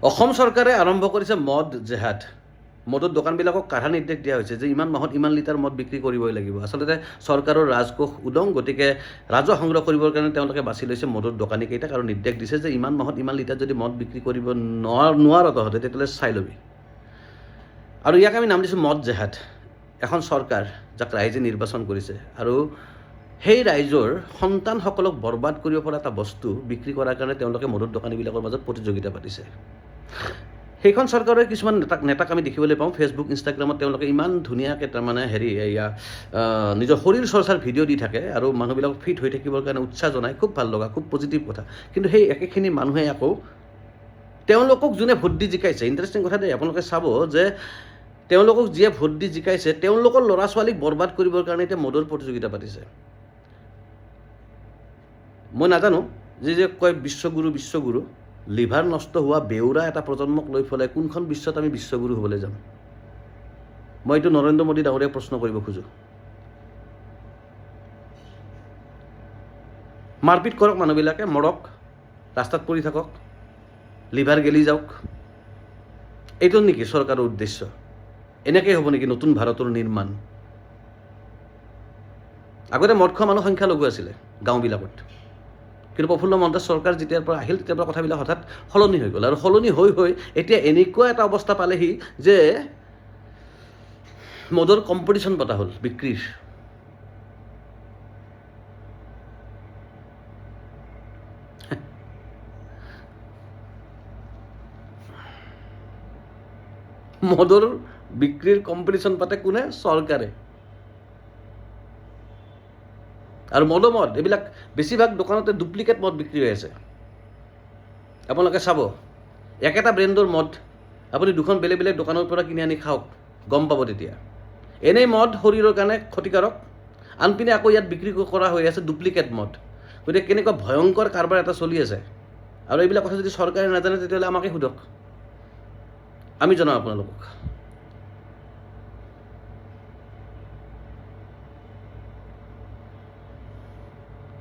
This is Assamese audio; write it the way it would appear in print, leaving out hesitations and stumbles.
অসম চৰকাৰে আৰম্ভ কৰিছে মদ জেহাদ। মদৰ দোকানবিলাকক কাঢ়া নিৰ্দেশ দিয়া হৈছে যে ইমান মাহত ইমান লিটাৰ মদ বিক্ৰী কৰিবই লাগিব। আচলতে চৰকাৰৰ ৰাজকোষ উদং, গতিকে ৰাজহ সংগ্ৰহ কৰিবৰ কাৰণে তেওঁলোকে বাছি লৈছে মদৰ দোকানীকেইটাক আৰু নিৰ্দেশ দিছে যে ইমান মাহত ইমান লিটাৰ যদি মদ বিক্ৰী কৰিব নোৱাৰ তহঁতে তেতিয়াহ'লে চাই ল'বি। আৰু ইয়াক আমি নাম দিছোঁ মদ জেহাদ। এখন চৰকাৰ যাক ৰাইজে নিৰ্বাচন কৰিছে আৰু সেই ৰাইজৰ সন্তানসকলক বৰবাদ কৰিব পৰা এটা বস্তু বিক্ৰী কৰাৰ কাৰণে তেওঁলোকে মদৰ দোকানীবিলাকৰ মাজত প্ৰতিযোগিতা পাতিছে। সেইখন চৰকাৰৰ কিছুমান নেতাক আমি দেখিবলৈ পাওঁ ফেচবুক ইনষ্টাগ্ৰামত তেওঁলোকে ইমান ধুনীয়াকৈ তাৰমানে নিজৰ শৰীৰ চৰ্চাৰ ভিডিঅ' দি থাকে আৰু মানুহবিলাকক ফিট হৈ থাকিবৰ কাৰণে উৎসাহ জনায়, খুব ভাল লগা, খুব পজিটিভ কথা। কিন্তু সেই একেখিনি মানুহে আকৌ তেওঁলোকক যোনে ভোট দি জিকাইছে, ইণ্টাৰেষ্টিং কথা দেই, আপোনালোকে চাব যে তেওঁলোকক যিয়ে ভোট দি জিকাইছে তেওঁলোকৰ ল'ৰা ছোৱালীক বৰবাদ কৰিবৰ কাৰণে এতিয়া মদৰ প্ৰতিযোগিতা পাতিছে। মই নাজানো যে কয় বিশ্বগুৰু লিভাৰ নষ্ট হোৱা বেউৰা এটা প্ৰজন্মক লৈ পেলাই কোনখন বিশ্বত আমি বিশ্বগুৰু হ'বলৈ যাম। মই এইটো নৰেন্দ্ৰ মোদী ডাঙৰীয়াক প্ৰশ্ন কৰিব খোজোঁ। মাৰপিট কৰক মানুহবিলাকে, মৰক, ৰাস্তাত পৰি থাকক, লিভাৰ গেলি যাওক। এইটো নেকি চৰকাৰৰ উদ্দেশ্য? এনেকৈ হ'ব নেকি নতুন ভাৰতৰ নিৰ্মাণ? আগতে মদ খোৱা মানুহ সংখ্যালঘু আছিলে গাঁওবিলাকত, কিন্তু প্ৰফুল্ল মহন্তৰ চৰকাৰ যেতিয়াৰ পৰা আহিল তেতিয়াৰ পৰা কথাবিলাক হঠাৎ সলনি হৈ গ'ল। আৰু সলনি হৈ এতিয়া এনেকুৱা এটা অৱস্থা পালেহি যে মদৰ কম্পিটিশ্যন পতা হ'ল বিক্ৰীৰ। মদৰ বিক্ৰীৰ কম্পিটিশ্যন পাতে কোনে? চৰকাৰে। আৰু মদ এইবিলাক বেছিভাগ দোকানতে ডুপ্লিকেট মদ বিক্ৰী হৈ আছে। আপোনালোকে চাব, একেটা ব্ৰেণ্ডৰ মদ আপুনি দুখন বেলেগ বেলেগ দোকানৰ পৰা কিনি আনি খাওক, গম পাব তেতিয়া। এনেই মদ শৰীৰৰ কাৰণে ক্ষতিকাৰক, আনপিনে আকৌ ইয়াত বিক্ৰী কৰা হৈ আছে ডুপ্লিকেট মদ। গতিকে কেনেকুৱা ভয়ংকৰ কাৰবাৰ এটা চলি আছে। আৰু এইবিলাক কথা যদি চৰকাৰে নাজানে তেতিয়াহ'লে আমাকে সোধক, আমি জনাম আপোনালোকক।